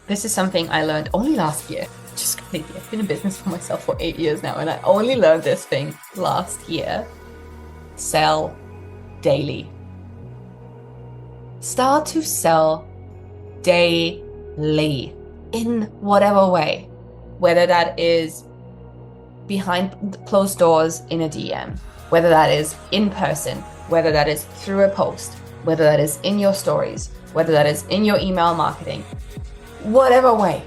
This is something I learned only last year, which is crazy. I've been in business for myself for 8 years now, and I only learned this thing last year. Sell daily. Start to sell daily in whatever way, whether that is behind closed doors in a DM, whether that is in person, whether that is through a post, whether that is in your stories, whether that is in your email marketing, whatever way.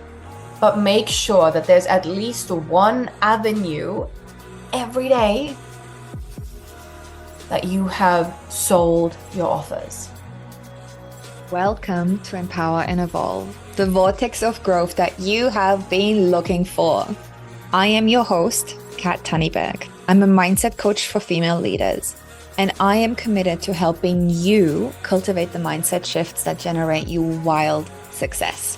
But make sure that there's at least one avenue every day that you have sold your offers. Welcome to Empower and Evolve, the vortex of growth that you have been looking for. I am your host, Kat Tunnyberg. I'm a mindset coach for female leaders, and I am committed to helping you cultivate the mindset shifts that generate you wild success.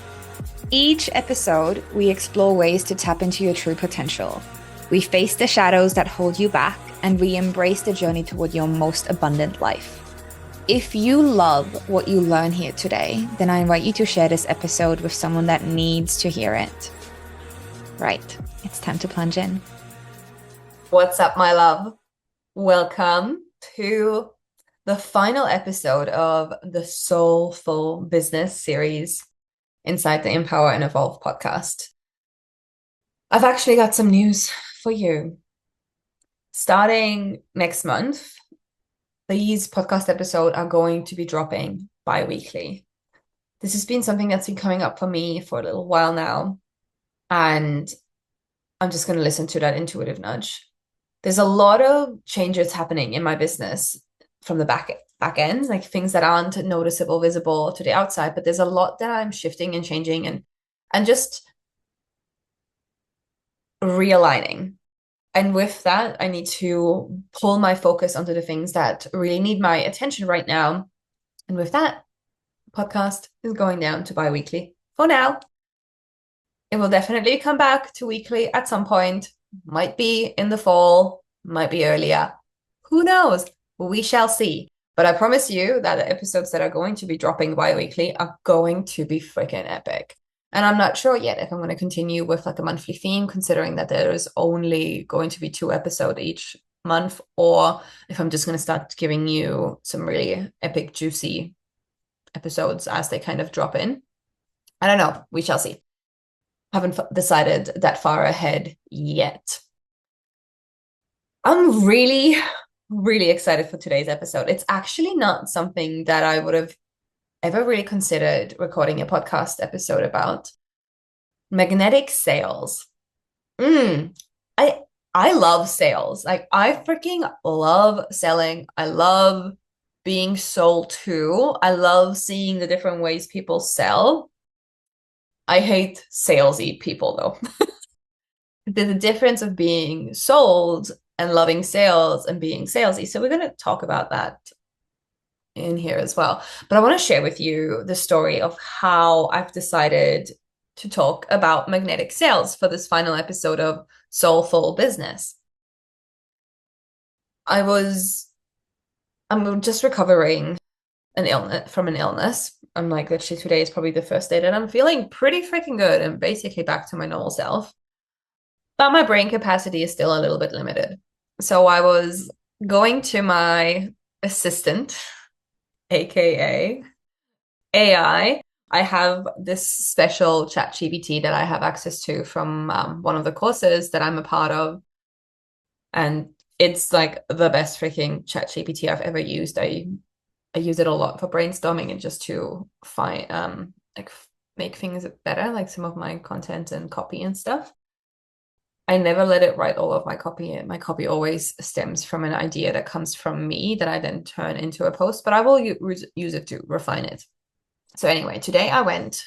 Each episode, we explore ways to tap into your true potential. We face the shadows that hold you back, and we embrace the journey toward your most abundant life. If you love what you learn here today, then I invite you to share this episode with someone that needs to hear it. Right, it's time to plunge in. What's up, my love? Welcome to the final episode of the Soulful Business series inside the Empower and Evolve podcast. I've actually got some news for you. Starting next month, these podcast episodes are going to be dropping bi-weekly. This has been something that's been coming up for me for a little while now, and I'm just going to listen to that intuitive nudge. There's a lot of changes happening in my business from the back end, like things that aren't noticeable, visible to the outside, but there's a lot that I'm shifting and changing and just realigning. And with that, I need to pull my focus onto the things that really need my attention right now. And with that, the podcast is going down to bi-weekly for now. It will definitely come back to weekly at some point. Might be in the fall, might be earlier. Who knows? We shall see. But I promise you that the episodes that are going to be dropping bi-weekly are going to be freaking epic. And I'm not sure yet if I'm going to continue with like a monthly theme, considering that there is only going to be 2 episodes each month, or if I'm just going to start giving you some really epic, juicy episodes as they kind of drop in. I don't know. We shall see. Haven't decided that far ahead yet. I'm really, really excited for today's episode. It's actually not something that I would have ever really considered recording a podcast episode about. Magnetic sales. I love sales. Like, I freaking love selling. I love being sold to. I love seeing the different ways people sell. I hate salesy people though. There's a difference of being sold and loving sales and being salesy. So we're going to talk about that in here as well. But I want to share with you the story of how I've decided to talk about magnetic sales for this final episode of Soulful Business. I'm just recovering from an illness. I'm like, literally today is probably the first day that I'm feeling pretty freaking good and basically back to my normal self. But my brain capacity is still a little bit limited. So I was going to my assistant, aka AI. I have this special ChatGPT that I have access to from one of the courses that I'm a part of. And it's like the best freaking ChatGPT I've ever used. I use it a lot for brainstorming and just to find make things better, like some of my content and copy and stuff. I never let it write all of my copy. My copy always stems from an idea that comes from me that I then turn into a post, but I will use it to refine it. So anyway, today I went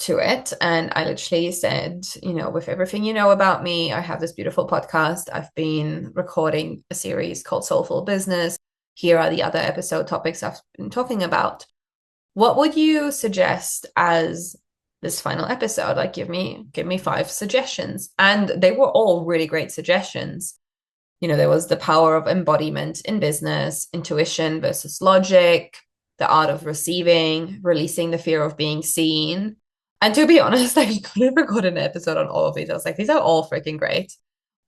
to it and I literally said, with everything you know about me, I have this beautiful podcast. I've been recording a series called Soulful Business. Here are the other episode topics I've been talking about. What would you suggest as this final episode? Like, give me 5 suggestions. And they were all really great suggestions. There was the power of embodiment in business, intuition versus logic, the art of receiving, releasing the fear of being seen. And to be honest, I could have recorded an episode on all of these. I was like, these are all freaking great,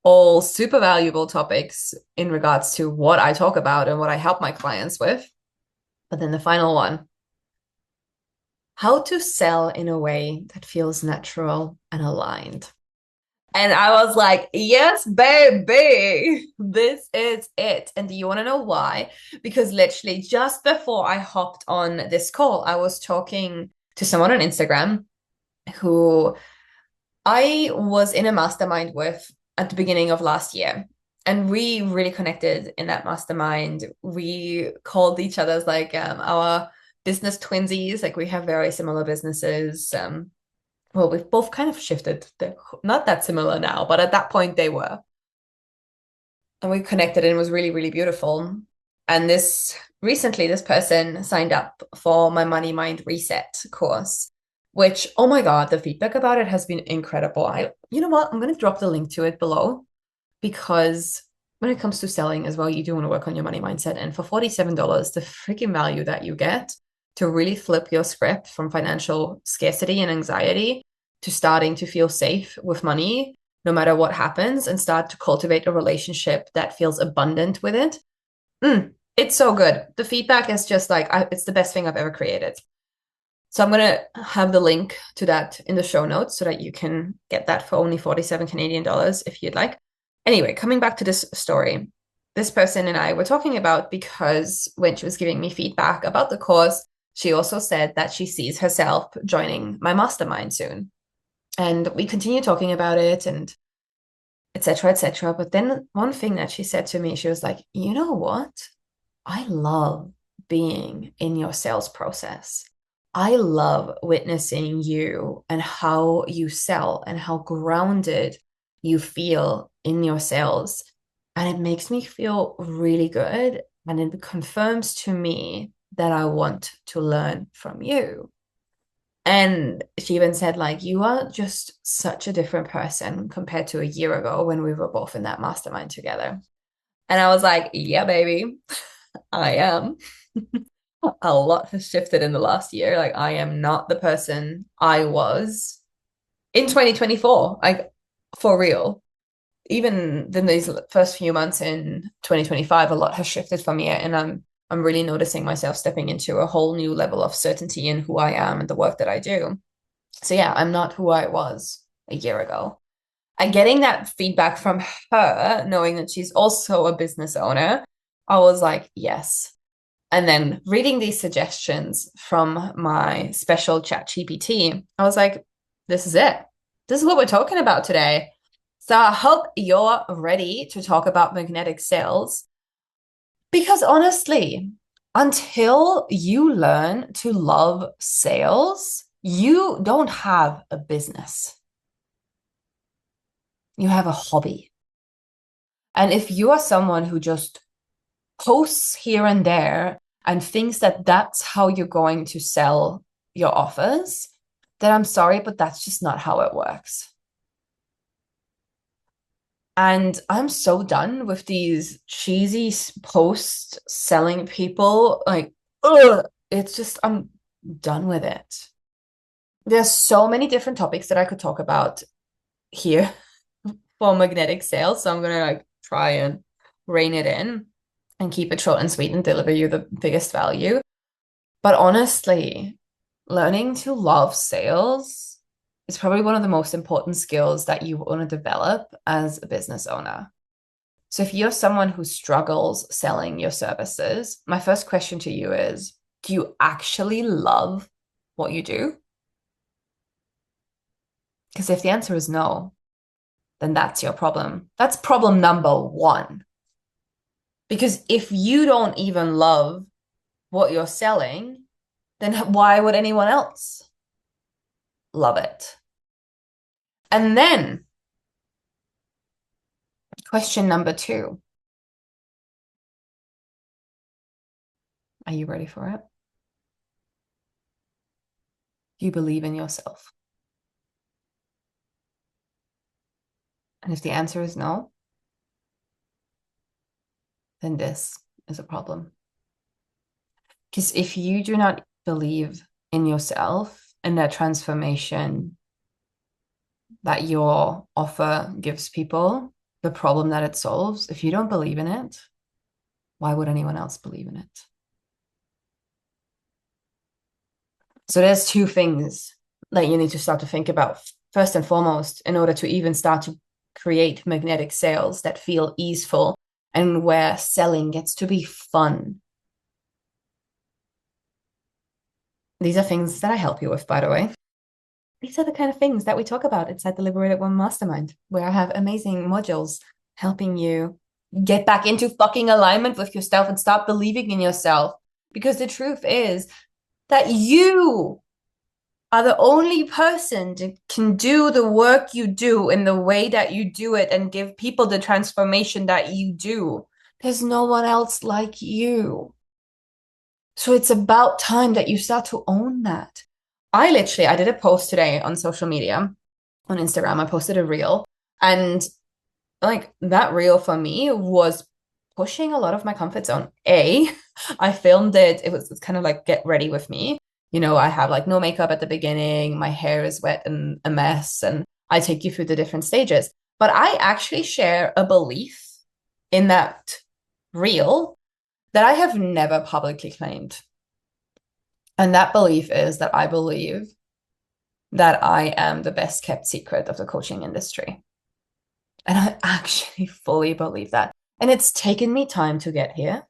all super valuable topics in regards to what I talk about and what I help my clients with. But then the final one, how to sell in a way that feels natural and aligned. And I was like, yes, baby, this is it. And do you want to know why? Because literally just before I hopped on this call, I was talking to someone on Instagram who I was in a mastermind with at the beginning of last year. And we really connected in that mastermind. We called each other as like our business twinsies. Like we have very similar businesses. Well, we've both kind of shifted. They're not that similar now, but at that point they were. And we connected and it was really, really beautiful. And this recently, this person signed up for my Money Mind Reset course, which, oh my God, the feedback about it has been incredible. You know what? I'm going to drop the link to it below because when it comes to selling as well, you do want to work on your money mindset. And for $47, the freaking value that you get to really flip your script from financial scarcity and anxiety to starting to feel safe with money, no matter what happens, and start to cultivate a relationship that feels abundant with it. It's so good. The feedback is just like, it's the best thing I've ever created. So I'm going to have the link to that in the show notes so that you can get that for only 47 Canadian dollars if you'd like. Anyway, coming back to this story, this person and I were talking about because when she was giving me feedback about the course, she also said that she sees herself joining my mastermind soon. And we continue talking about it and etc., etc. But then one thing that she said to me, she was like, you know what? I love being in your sales process. I love witnessing you and how you sell and how grounded you feel in your sales. And it makes me feel really good. And it confirms to me that I want to learn from you. And she even said, like, you are just such a different person compared to a year ago when we were both in that mastermind together. And I was like, yeah, baby, I am. A lot has shifted in the last year. Like, I am not the person I was in 2024, like, for real. Even in these first few months in 2025, a lot has shifted for me. And I'm really noticing myself stepping into a whole new level of certainty in who I am and the work that I do. So yeah, I'm not who I was a year ago. And getting that feedback from her, knowing that she's also a business owner, I was like, yes. And then reading these suggestions from my special chat GPT, I was like, this is it. This is what we're talking about today. So I hope you're ready to talk about magnetic sales because honestly, until you learn to love sales, you don't have a business. You have a hobby. And if you are someone who just posts here and there and thinks that that's how you're going to sell your offers, then I'm sorry, but that's just not how it works. And I'm so done with these cheesy posts selling people. Like, ugh, it's just, I'm done with it. There's so many different topics that I could talk about here for magnetic sales. So I'm gonna like try and rein it in and keep it short and sweet and deliver you the biggest value. But honestly, learning to love sales is probably one of the most important skills that you want to develop as a business owner. So if you're someone who struggles selling your services, my first question to you is, do you actually love what you do? Because if the answer is no, then that's your problem. That's problem number one. Because if you don't even love what you're selling, then why would anyone else love it? And then question number two, are you ready for it? Do you believe in yourself? And if the answer is no, then this is a problem. Because if you do not believe in yourself in that transformation that your offer gives people, the problem that it solves, if you don't believe in it, why would anyone else believe in it? So there's two things that you need to start to think about first and foremost in order to even start to create magnetic sales that feel easeful and where selling gets to be fun. These are things that I help you with, by the way. These are the kind of things that we talk about inside the Liberated One Mastermind, where I have amazing modules helping you get back into fucking alignment with yourself and start believing in yourself. Because the truth is that you are the only person that can do the work you do in the way that you do it and give people the transformation that you do. There's no one else like you. So it's about time that you start to own that. I did a post today on social media, on Instagram. I posted a reel, and like that reel for me was pushing a lot of my comfort zone. I filmed it. It's kind of like get ready with me. You know, I have like no makeup at the beginning. My hair is wet and a mess, and I take you through the different stages. But I actually share a belief in that reel that I have never publicly claimed. And that belief is that I believe that I am the best kept secret of the coaching industry. And I actually fully believe that. And it's taken me time to get here.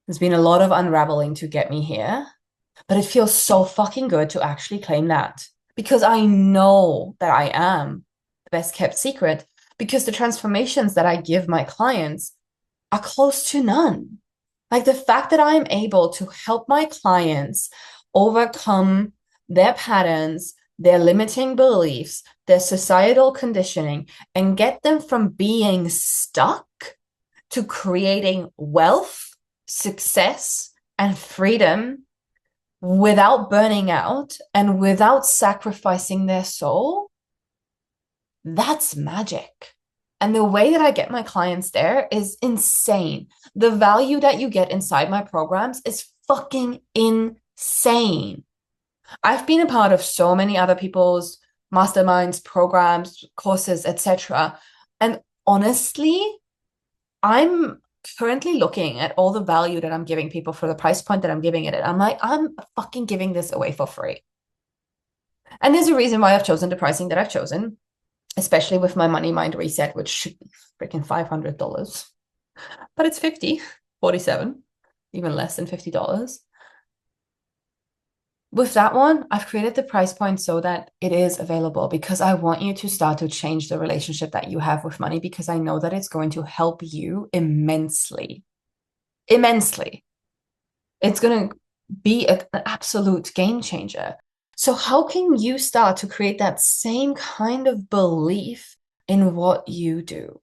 There's been a lot of unraveling to get me here, but it feels so fucking good to actually claim that because I know that I am the best kept secret because the transformations that I give my clients are close to none. Like the fact that I'm able to help my clients overcome their patterns, their limiting beliefs, their societal conditioning, and get them from being stuck to creating wealth, success, and freedom without burning out and without sacrificing their soul, that's magic. And the way that I get my clients there is insane. The value that you get inside my programs is fucking insane. I've been a part of so many other people's masterminds, programs, courses, etc. And honestly, I'm currently looking at all the value that I'm giving people for the price point that I'm giving it. I'm like, I'm fucking giving this away for free. And there's a reason why I've chosen the pricing that I've chosen, especially with my money mind reset, which should be freaking $500, but it's 50, 47, even less than $50. With that one, I've created the price point so that it is available because I want you to start to change the relationship that you have with money because I know that it's going to help you immensely. Immensely. It's going to be an absolute game changer. So, how can you start to create that same kind of belief in what you do?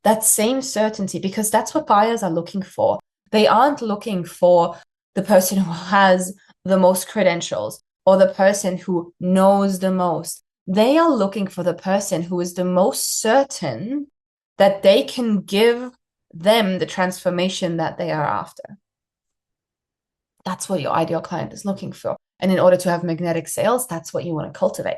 That same certainty, because that's what buyers are looking for. They aren't looking for the person who has the most credentials or the person who knows the most. They are looking for the person who is the most certain that they can give them the transformation that they are after. That's what your ideal client is looking for. And in order to have magnetic sales, that's what you want to cultivate.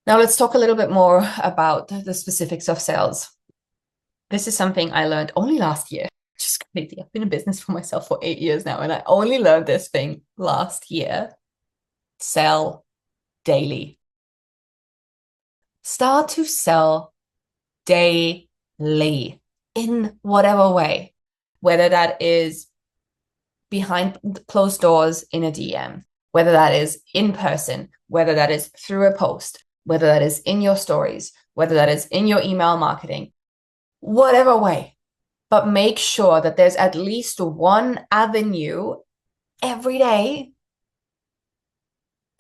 Now, let's talk a little bit more about the specifics of sales. This is something I learned only last year. Just crazy. I've been in business for myself for 8 years now, and I only learned this thing last year. Sell daily. Start to sell daily in whatever way, whether that is behind closed doors in a DM, whether that is in person, whether that is through a post, whether that is in your stories, whether that is in your email marketing, whatever way. But make sure that there's at least one avenue every day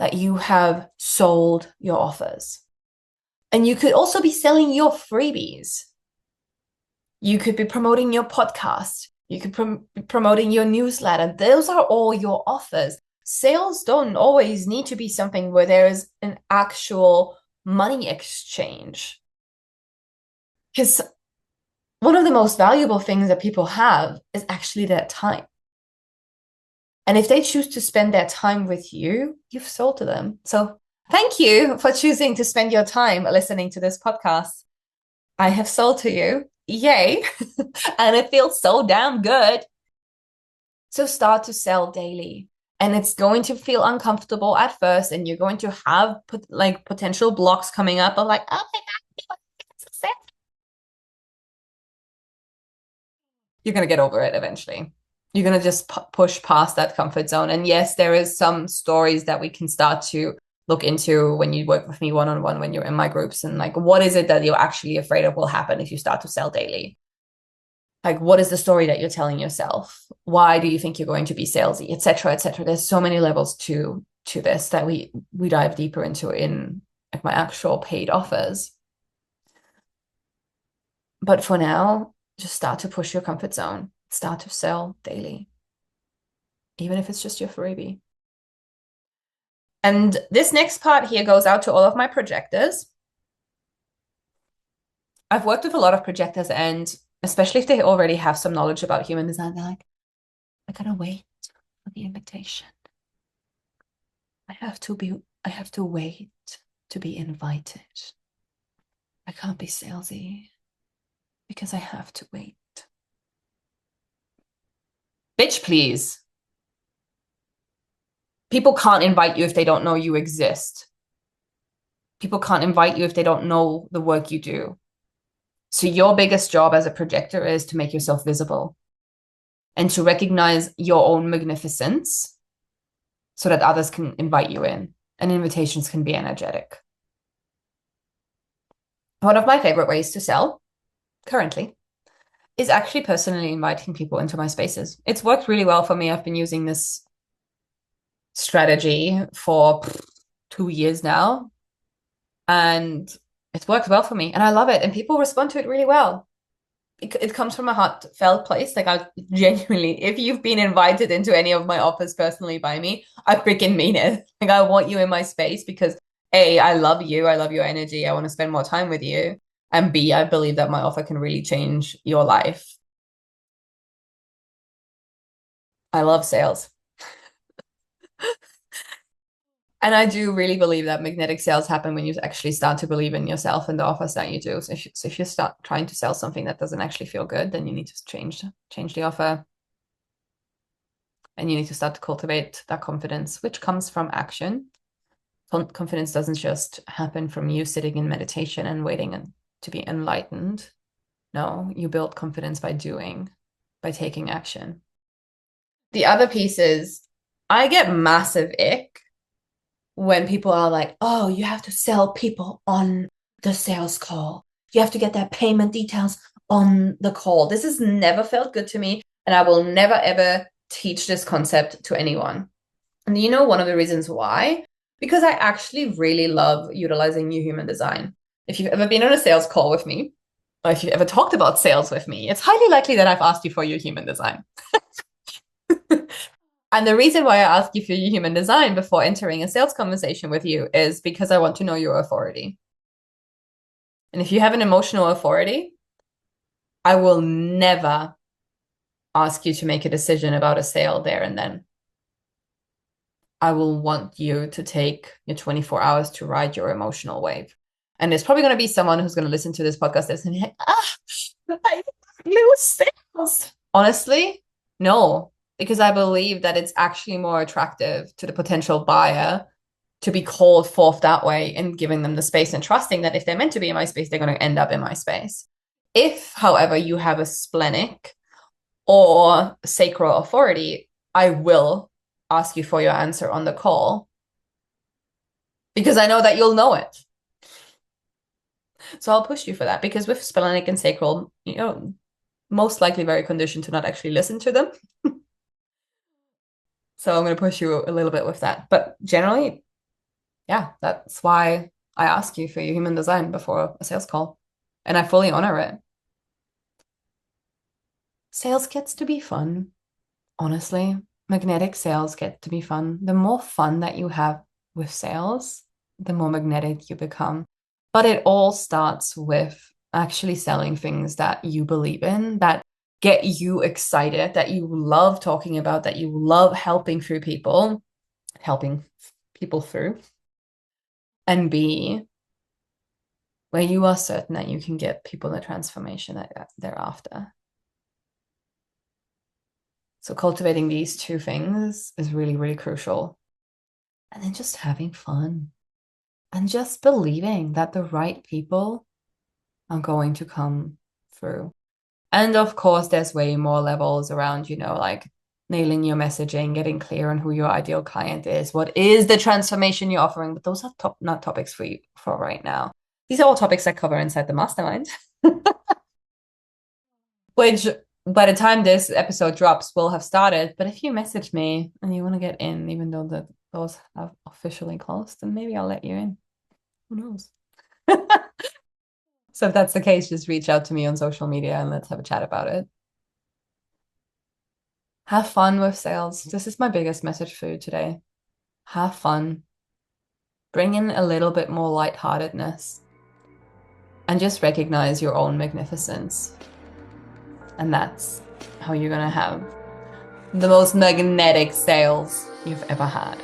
that you have sold your offers. And you could also be selling your freebies. You could be promoting your podcast. You could be promoting your newsletter. Those are all your offers. Sales don't always need to be something where there is an actual money exchange. Because one of the most valuable things that people have is actually their time. And if they choose to spend their time with you, you've sold to them. So thank you for choosing to spend your time listening to this podcast. I have sold to you. Yay. And it feels so damn good. So start to sell daily. And it's going to feel uncomfortable at first, and you're going to have potential blocks coming up of like, oh my God, success. You're going to get over it eventually. You're going to just push past that comfort zone. And yes, there is some stories that we can start to look into when you work with me one-on-one, when you're in my groups, and like, what is it that you're actually afraid of will happen if you start to sell daily? Like, what is the story that you're telling yourself? Why do you think you're going to be salesy, etc., etc.? There's so many levels to this that we dive deeper into in like my actual paid offers. But for now, just start to push your comfort zone. Start to sell daily, even if it's just your freebie. And this next part here goes out to all of my projectors. I've worked with a lot of projectors, and especially if they already have some knowledge about human design, they're like, I gotta wait for the invitation. I have to wait to be invited. I can't be salesy because I have to wait. Bitch, please. People can't invite you if they don't know you exist. People can't invite you if they don't know the work you do. So your biggest job as a projector is to make yourself visible and to recognize your own magnificence so that others can invite you in, and invitations can be energetic. One of my favorite ways to sell currently is actually personally inviting people into my spaces. It's worked really well for me. I've been using this strategy for 2 years now, and it's worked well for me, and I love it, and people respond to it really well. It comes from a heartfelt place. Like, I genuinely, if you've been invited into any of my offers personally by me, I freaking mean it. Like, I want you in my space because A, I love you. I love your energy. I want to spend more time with you. And B, I believe that my offer can really change your life. I love sales. And I do really believe that magnetic sales happen when you actually start to believe in yourself and the offers that you do. So if you start trying to sell something that doesn't actually feel good, then you need to change the offer. And you need to start to cultivate that confidence, which comes from action. Confidence doesn't just happen from you sitting in meditation and waiting to be enlightened. No, you build confidence by doing, by taking action. The other piece is I get massive ick when people are like, oh, you have to sell people on the sales call. You have to get their payment details on the call. This has never felt good to me, and I will never, ever teach this concept to anyone. And you know, one of the reasons why? Because I actually really love utilizing new human design. If you've ever been on a sales call with me, or if you've ever talked about sales with me, it's highly likely that I've asked you for your human design. And the reason why I ask you for your human design before entering a sales conversation with you is because I want to know your authority. And if you have an emotional authority, I will never ask you to make a decision about a sale there and then. I will want you to take your 24 hours to ride your emotional wave. And there's probably going to be someone who's going to listen to this podcast that's going to be like, I lose sales. Honestly, no, because I believe that it's actually more attractive to the potential buyer to be called forth that way, and giving them the space and trusting that if they're meant to be in my space, they're going to end up in my space. If, however, you have a splenic or sacral authority, I will ask you for your answer on the call because I know that you'll know it. So I'll push you for that, because with splenic and sacral, you know, most likely very conditioned to not actually listen to them. So I'm going to push you a little bit with that. But generally, yeah, that's why I ask you for your human design before a sales call. And I fully honor it. Sales gets to be fun, honestly. Magnetic sales get to be fun. The more fun that you have with sales, the more magnetic you become. But it all starts with actually selling things that you believe in, that get you excited, that you love talking about, that you love helping people through, and B, where you are certain that you can get people the transformation that they're after. So cultivating these two things is really, really crucial. And then just having fun and just believing that the right people are going to come through. And of course, there's way more levels around, like nailing your messaging, getting clear on who your ideal client is, what is the transformation you're offering. But those are not topics for you for right now. These are all topics I cover inside the mastermind, which by the time this episode drops, will have started. But if you message me and you want to get in, even though the doors have officially closed, then maybe I'll let you in. Who knows? So if that's the case, just reach out to me on social media and let's have a chat about it. Have fun with sales. This is my biggest message for you today. Have fun. Bring in a little bit more lightheartedness and just recognize your own magnificence. And that's how you're going to have the most magnetic sales you've ever had.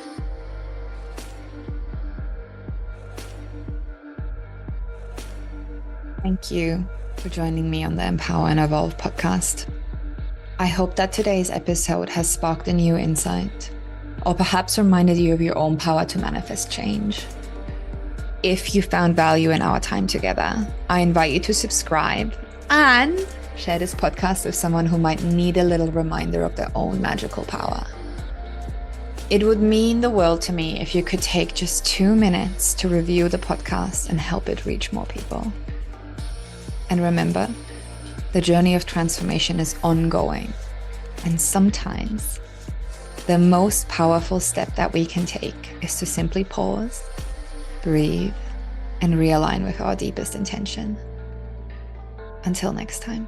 Thank you for joining me on the Empower and Evolve podcast. I hope that today's episode has sparked a new insight, or perhaps reminded you of your own power to manifest change. If you found value in our time together, I invite you to subscribe and share this podcast with someone who might need a little reminder of their own magical power. It would mean the world to me if you could take just 2 minutes to review the podcast and help it reach more people. And remember, the journey of transformation is ongoing. And sometimes the most powerful step that we can take is to simply pause, breathe, and realign with our deepest intention. Until next time.